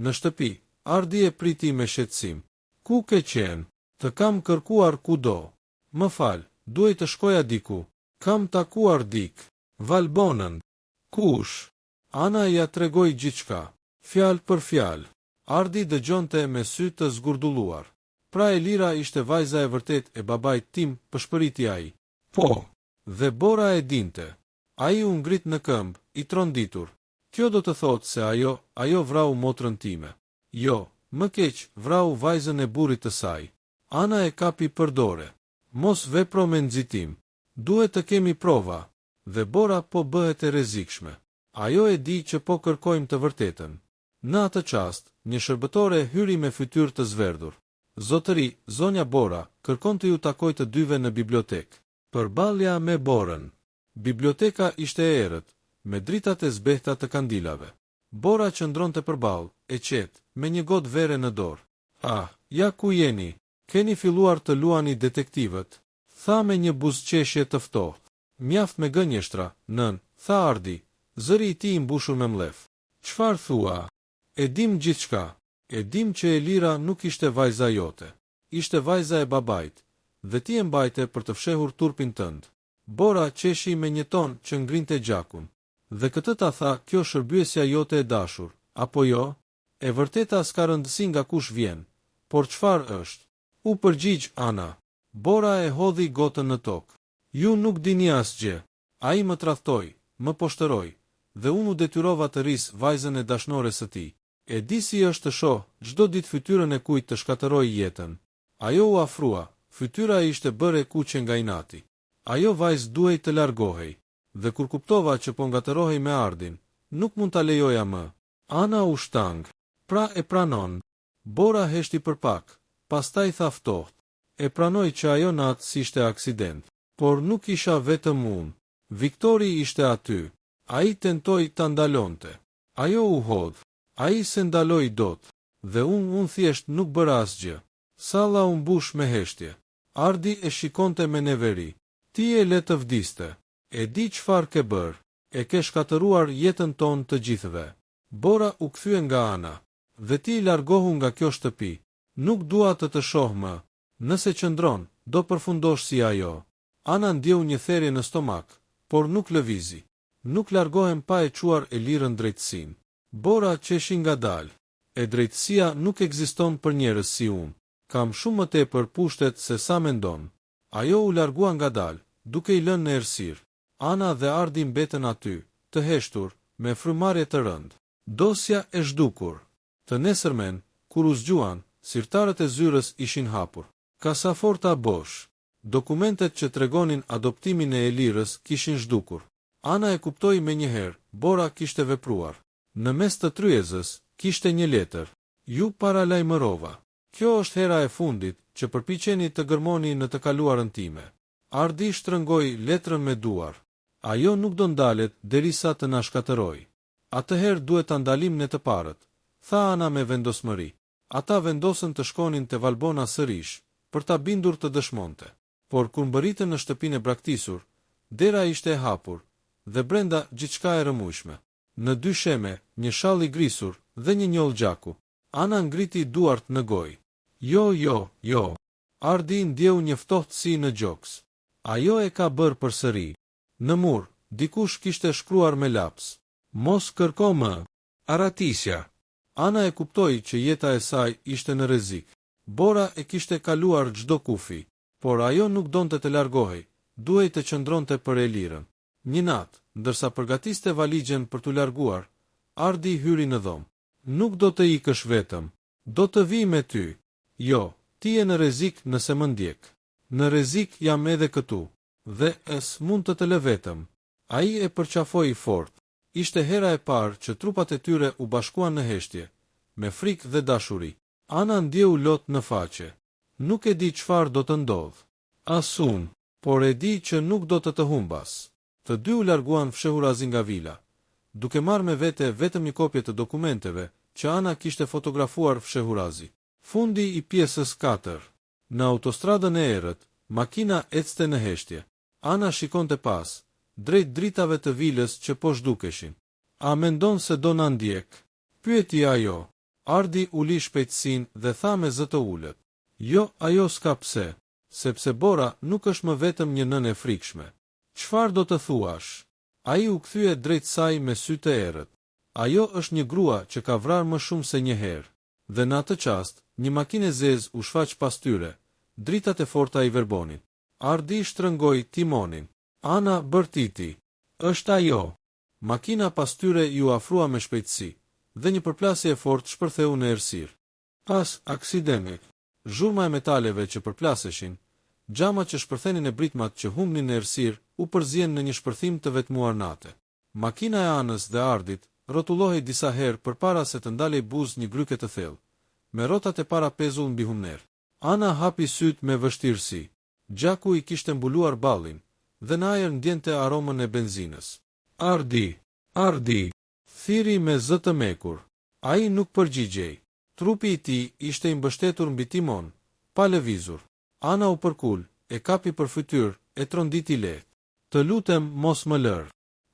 Në shtëpi, Ardi e priti me shqetësim. Ku ke qenë? Të kam kërkuar kudo. Më fal, duhet të shkoja diku. Kam takuar dik. Valbonën. Kush? Ana ja tregoi gjithçka, fjalë për fjalë. Ardi dëgjonte me sy të zgurdulluar. Pra Elira ishte vajza e vërtet e babait tim, pëshpëriti ai. Po. Dhe Bora e dinte. Ai u ngrit në këmbë, i tronditur. Kjo do të thotë se ajo vrau motrën time. Jo, më keq, vrau vajzën e burrit të saj. Ana e kapi për dorë. Mos vepro me nxitim. Duhet të kemi prova. Dhe Bora po bëhet e rrezikshme. Ajo e di që po kërkojmë të vërtetën. Në atë qast, një shërbëtore hyri me fytyrë të zverdhur. Zotëri, zonja Bora, kërkon të ju takoj të dyve në bibliotekë. Përballja me Borën. Biblioteka ishte e errët, me dritat e zbehta të kandilave. Bora qëndronte përballë, e qetë, me një gotë vere në dorë. Ah, ja ku jeni? Keni filluar të luani detektivët? Tha me një buzëqeshje të ftohtë. Mjaft me gënjeshtra, nën, tha Ardi, zëri i tij i mbushur me mlef. Çfarë thua? E dim gjithçka. E dim që Elira nuk ishte vajza jote. Ishte vajza e babait, dhe ti e mbajte për të fshehur turpin tënd. Bora qeshi me një ton që ngrinte gjakun. Dhe këtë ta tha, kjo shërbyesja jote e dashur, apo jo? E vërteta s'ka rëndësi nga kush vjen, por çfarë është? U përgjigj Ana. Bora e hodhi gotën në tokë. Ju nuk dini asgjë. Ai më tradhtoi, më poshtëroi, dhe unë u detyrova të ris vajzën e dashnores së tij. E di si është të shoh çdo ditë fytyrën e kujt të shkatërroj jetën. Ajo u afrua, fytyra ishte bërë e kuqe nga inati. Ajo vajzë duhej të largohej, dhe kur kuptova që po ngatërohej me Ardin, nuk mund ta lejoja më. Ana u shtang. Pra e pranon. Bora heshti për pak, pastaj tha ftohtë. E pranoj që ajo natë s'ishte aksident, por nuk isha vetëm unë. Viktori ishte aty. Ai tentoi ta ndalonte. Ajo u hodh. Ai se ndaloi dot, dhe unë thjesht nuk bëra asgjë. Salla u mbush me heshtje. Ardi e shikonte me neveri. Ti e le të vdiste. E di çfarë ke bërë. E ke shkatëruar jetën tonë të gjithëve. Bora u kthye nga Ana. Dhe ti largohu nga kjo shtëpi. Nuk dua të shoh më. Nëse qëndron, do përfundosh si ajo. Ana ndjeu një therrje në stomak, por nuk lëvizi. Nuk largohem pa e quar Elirën drejtësinë. Bora qeshi ngadalë. E drejtësia nuk ekziston për njerëz si unë. Kam shumë më tepër pushtet se sa mendon. Ajo u largua ngadalë, duke i lënë në errësirë. Ana dhe Ardi mbetën aty, të heshtur, me frymarrje të rëndë. Dosja e zhdukur. Të nesërmen, kur u zgjuan, sirtarët e zyrës ishin hapur. Kasaforta bosh. Dokumentet që tregonin adoptimin e Elirës kishin zhdukur. Ana e kuptoi menjëherë, Bora kishte vepruar. Në mes të tryezës, kishte një letër. Ju paralajmërova. Kjo është hera e fundit që përpiqeni të gërmoni në të kaluarën time. Ardi shtrëngoi letrën me duar. Ajo nuk do ndalet derisa të na shkatërrojë. Atëherë duhet ta ndalim ne të parët, tha Ana me vendosmëri. Ata vendosën të shkonin te Valbona sërish, për ta bindur të dëshmonte. Por kur mbërritën në shtëpinë e braktisur, dera ishte e hapur, dhe brenda gjithçka e rëmujshme. Në dy sheme, një shall i grisur dhe një njoll gjaku. Ana ngriti duart në gojë. Jo. Ardi ndjeu një ftohtësi në gjoks. Ajo e ka bërë përsëri. Në mur, dikush kishte shkruar me laps. Mos kërko më. Aratisja. Ana e kuptoi që jeta e saj ishte në rrezik. Bora e kishte kaluar çdo kufi, por ajo nuk donte të largohej, duhej të qëndronte për Elirën. Një natë, ndërsa përgatiste valigjen për t'u larguar, Ardi hyri në dhomë. Nuk do të ikësh vetëm, do të vi me ty. Jo, ti je në rrezik nëse më ndjek. Në rrezik jam edhe këtu, dhe mund të lë vetëm. Ai e përqafoi fort. Ishte hera e parë që trupat e tyre u bashkuan në heshtje, me frikë dhe dashuri. Ana ndjeu lot në faqe. Nuk e di çfarë do të ndodh. As unë, por e di që nuk do të humbas. Të dy u larguan fshehurazi nga vila, duke marrë me vete vetëm një kopje të dokumenteve që Ana kishte fotografuar fshehurazi. Fundi i pjesës 4. Në autostradën e errët, makina ecte në heshtje. Ana shikonte pas, drejt dritave të vilës që po zhdukeshin. A mendon se do na ndjek? Pyeti ajo. Ardi uli shpejtësinë dhe tha me zë të ulët. Jo, ajo s'ka pse, sepse Bora nuk është më vetëm një nënë e frikshme. Çfarë do të thuash? Ai u kthye drejt saj me sy të errët. Ajo është një grua që ka vrarë më shumë se një herë. Dhe në atë çast, një makinë e zezë u shfaq pas tyre. Dritat e forta i verbonin. Ardi shtrëngoi timonin. Ana bërtiti. Është ajo. Makina pas tyre ju afrua me shpejtësi, dhe një përplasje e fortë shpërtheu në errësirë. Pas aksidemit, zhurma e metaleve që përplaseshin, xhamat që shpërthenin e britmat që humbnin në errësirë, u përzien në një shpërthim të vetmuar nate. Makina e Anës dhe Ardit rrotullohej disa herë përpara se të ndalej buzë një gryke të thellë, me rrotat e para pezull mbi humner. Ana hapi syt me vështirësi. Gjaku i kishte mbuluar ballin, dhe në ajër ndjente aromën e benzinës. Ardi, thiri me zë të mekur. Ai nuk përgjigjej. Trupi i tij ishte i mbështetur mbi timon, pa lëvizur. Ana u përkul, e kapi për fytyrë, e tronditi lehtë. Të lutem mos më lër.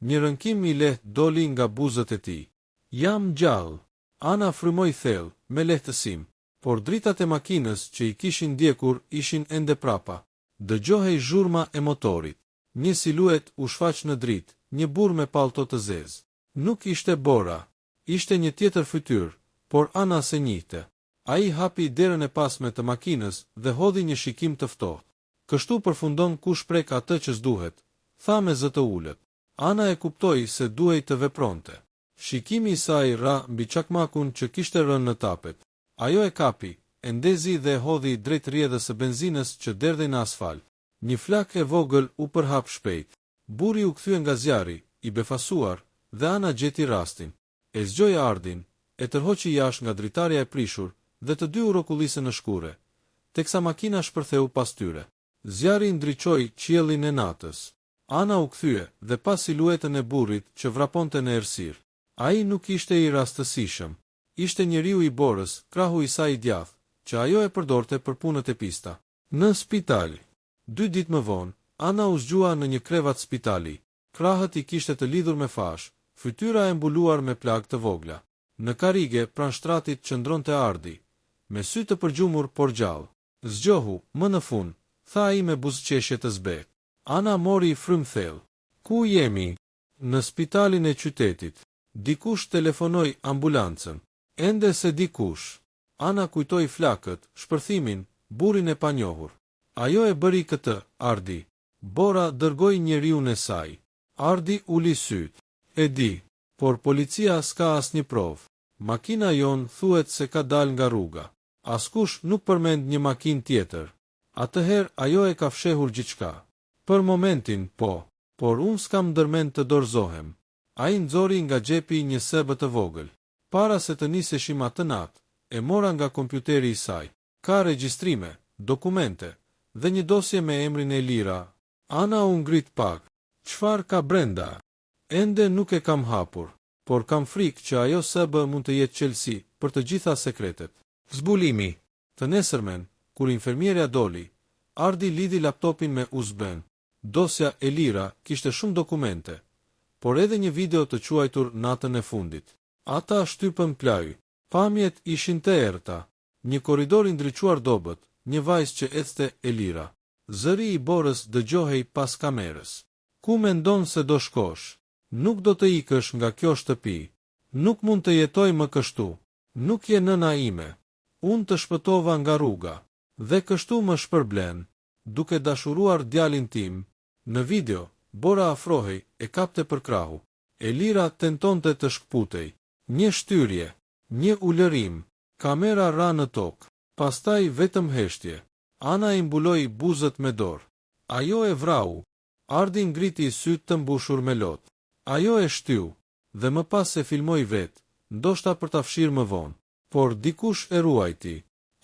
Një rënkim i lehtë doli nga buzët e tij. Jam gjallë. Ana frymoi thellë, me lehtësim, por dritat e makinës që i kishin ndjekur ishin ende prapa. Dëgjohej zhurma e motorit. Një siluet u shfaq në dritë, një burr me pallto të zezë. Nuk ishte Bora. Ishte një tjetër fytyrë, por Ana se njihte. Ai hapi derën e pasme të makinës dhe hodhi një shikim të ftohtë. Kështu përfundon kush prek atë që s'duhet, tha me zë të ulët. Ana e kuptoi se duhej të vepronte. Shikimi i saj ra mbi çakmakun që kishte rënë në tapet. Ajo e kapi, e ndezi dhe e hodhi drejt rrjedhës së benzinës që derdhej në asfalt. Një flak e vogël u përhap shpejt. Burri u kthye nga zjarri, i befasuar, dhe Ana gjeti rastin. E zgjoi Ardin, e tërhoqi jashtë nga dritarja e prishur, dhe të dy u rrokullisën në shkure, teksa makina shpërtheu pas tyre. Zjarri ndriçoi qiellin e natës. Ana u kthye dhe pa siluetën e burrit që vraponte në errësirë. Ai nuk ishte i rastësishëm. Ishte njeriu i Borës, krahu i saj i djathtë, që ajo e përdorte për punët e pista. Në spital. 2 ditë më vonë, Ana u zgjua në një krevat spitali. Krahët i kishte të lidhur me fash, fytyra e mbuluar me plagë të vogla. Në karrige pranë shtratit qëndronte Ardi, me sy të përgjumur por gjallë. Zgjohu, më në fund, tha ai me buzëqeshje të zbet. Ana mori frym thellë. Ku jemi? Në spitalin e qytetit. Dikush telefonoi ambulancën. Ende se dikush. Ana kujtoi flakët, shpërthimin, burrin e panjohur. Ajo e bëri këtë, Ardi. Bora dërgoi njeriun e saj. Ardi uli syt. E di, por policia s'ka asnjë provë. Makina jon thuhet se ka dal nga rruga. Askush nuk përmend një makinë tjetër. Atëherë ajo e ka fshehur gjithçka. Për momentin, po, por unë s'kam ndërmend të dorëzohem. Ai nxori nga xhepi një sebë të vogël. Para se të niseshim atë natë, e mora nga kompjuteri i saj. Ka regjistrime, dokumente dhe një dosje me emrin e Elira. Ana u ngrit pak. Çfarë ka brenda? Ende nuk e kam hapur, por kam frikë që ajo sebë mund të jetë çelësi për të gjitha sekretet. Zbulimi. Të nesërmen, kur infermierja doli, Ardi lidhi laptopin me USB-n. Dosja e Elira kishte shumë dokumente, por edhe një video të quajtur natën e fundit. Ata shtypën plaj. Pamjet ishin të errta. Një korridor i ndriçuar dobët, një vajzë që ecte Elira. Zëri i Borës dëgjohej pas kamerës. Ku mendon se do shkosh? Nuk do të ikësh nga kjo shtëpi. Nuk mund të jetoj më kështu. Nuk je nëna ime. Unë të shpëtova nga rruga. Dhe kështu më shpërblen. Duke dashuruar djalin tim. Në video, Bora afrohej, e kapte për krahu. Elira tentonte të shkputej. Një shtyrje, një ulërim, kamera ra në tokë, pastaj vetëm heshtje. Ana i mbuloi buzët me dorë. Ajo e vrau. Ardi ngriti sytë të mbushur me lotë. Ajo e shtyu, dhe më pas se filmoi vetë, ndoshta për ta fshirë më vonë. Por dikush e ruajti.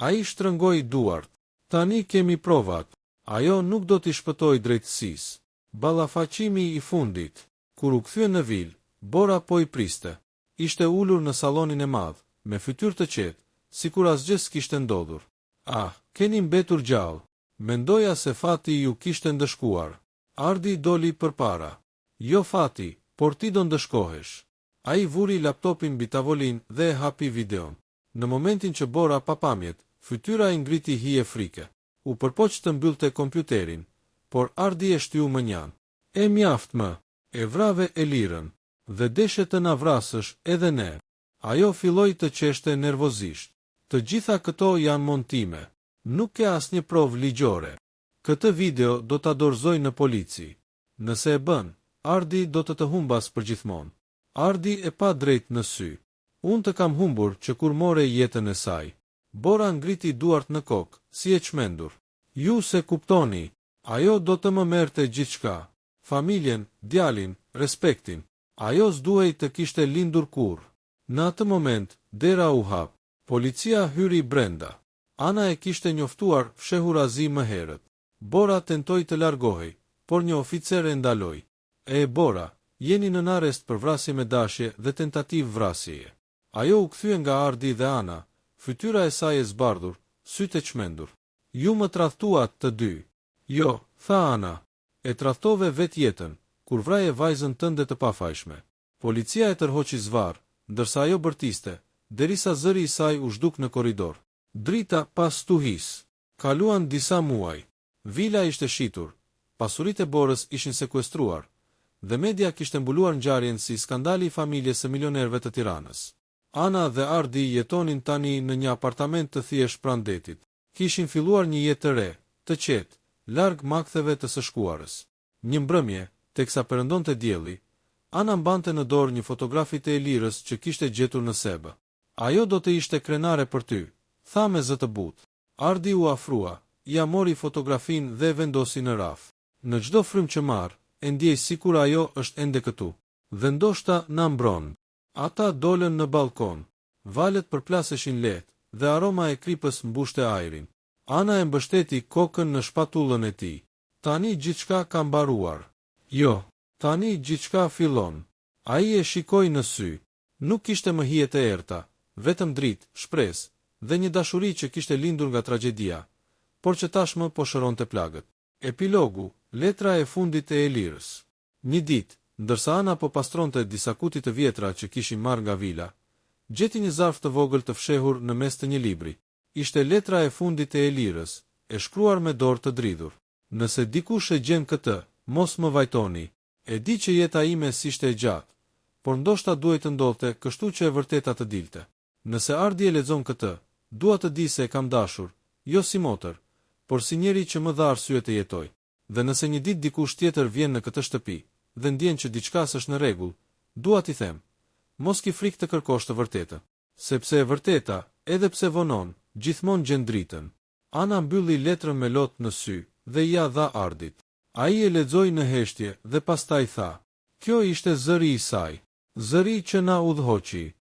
Ai shtrëngoi duart. Tani kemi provat. Ajo nuk do t'i shpëtoj drejtësisë. Ballafaqimi i fundit. Kur u kthye në vilë, Bora po i priste. Ishte ulur në sallonin e madh, me fytyrë të qetë, sikur asgjë s'kishte ndodhur. Ah, keni mbetur gjallë. Mendoja se fati ju kishte ndëshkuar. Ardi doli përpara. Jo fati, por ti do ndëshkohesh. Ai vuri laptopin mbi tavolinë dhe e hapi videon. Në momentin që Bora pa pamjet, fytyra i ngriti hije frike. U përpoq të mbyllte kompjuterin, por Ardi e shtyu më njan. E mjaft më, e vrave Elirën, dhe deshe të na vrasësh edhe ne. Ajo filloi të qeshte nervozisht. Të gjitha këto janë montime. Nuk ke asnjë provë ligjore. Këtë video do ta dorëzoj në polici. Nëse e bën, Ardi do të humbas përgjithmonë. Ardi e pa drejt në sy. Unë të kam humbur që kur more jetën e saj. Bora ngriti duart në kokë, si e çmendur. Ju se kuptoni, ajo do të më merrte gjithçka. Familjen, djalin, respektin. Ajo s'duhej të kishte lindur kurrë. Në atë moment, dera u hap. Policia hyri brenda. Ana e kishte njoftuar fshehurazi më herët. Bora tentoi të largohej, por një oficer e ndaloi. E Bora, jeni në arrest për vrasje me dashje dhe tentativë vrasjeje. Ajo u kthye nga Ardi dhe Ana, fytyra e saj e zbardhur, sytë e çmendur. Ju më tradhtuat të dy. Jo, tha Ana. E tradhtove vetë jetën, kur vraje vajzën tënde të pafajshme. Policia e tërhoqi zvarr, ndërsa ajo bërtiste, derisa zëri i saj u zhduk në korridor. Drita pas stuhis. Kaluan disa muaj. Vila ishte shitur, pasuritë e Borës ishin sekuestruar, dhe media kishte mbuluar ngjarjen si skandali i familjes së milionerëve të Tiranës. Ana dhe Ardi jetonin tani në një apartament të thjesht pranë detit. Kishin filluar një jetë të re, të qetë, larg maktheve të së shkuarës. Një mbrëmje, teksa perëndonte dielli, Ana mbante në dorë një fotografi të Elirës që kishte gjetur në sebë. Ajo do të ishte krenare për ty, tha me zë të butë. Ardi u afrua, ja mori fotografinë dhe vendosi në raf. Në çdo frym që marr, e ndjej sikur ajo është ende këtu. Dhe ndoshta na mbron. Ata dolën në balkon. Valet përplaseshin lehtë dhe aroma e kripës mbushte ajrin. Ana e mbështeti kokën në shpatullën e tij. Tani gjithçka ka mbaruar. Jo, tani gjithçka fillon. Ai e shikoi në sy. Nuk kishte më hije të errta, vetëm dritë, shpresë dhe një dashuri që kishte lindur nga tragjedia, por që tashmë po shëronte plagët. Epilogu, letra e fundit e Elirës. Një ditë, ndërsa Ana po pastronte disa kuti të vjetra që kishin marrë nga vila, gjeti një zarf të vogël të fshehur në mes të një libri. Ishte letra e fundit e Elirës, e shkruar me dorë të dridhur. Nëse dikush e gjen këtë, mos më vajtoni. E di që jeta ime s'ishte e gjatë, por ndoshta duhet të ndodhte kështu që e vërteta të dilte. Nëse Ardi e lexon këtë, dua të di se e kam dashur, jo si motër, por si njeri që më dha arsye të jetoj. Dhe nëse një ditë dikush tjetër vjen në këtë shtëpi dhe ndjen që diçka s'është në rregull, dua t'i them, mos ki frikë të kërkosh të vërtetën, sepse e vërteta, edhe pse vonon, gjithmonë gjen dritën. Ana mbylli letrën me lotë në sy dhe ja dha Ardit. Ai e lexoi në heshtje dhe pastaj tha: "Kjo ishte zëri i saj, zëri që na udhëhoqi."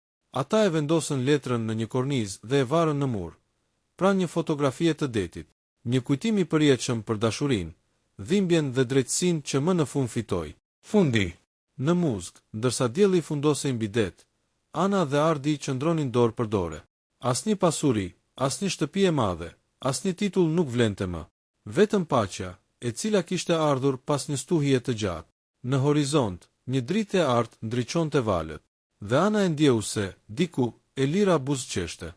Ata e vendosën letrën në një kornizë dhe e varën në mur, pranë një fotografie të detit, një kujtim i përjetshëm për dashurinë, dhimbjen dhe drejtësinë që më në fund fitoi. Fundi. Në muzikë, ndërsa dielli fundosej mbi det, Ana dhe Ardi qëndronin dorë për dorë. Asnjë pasuri, asnjë shtëpi e madhe, asnjë titull nuk vlente më. Vetëm paqja, e cila kishte ardhur pas një stuhie të gjatë. Në horizont, një dritë e artë ndriçonte valët, dhe Ana e ndjeu se, diku, Elira buzëqeshte.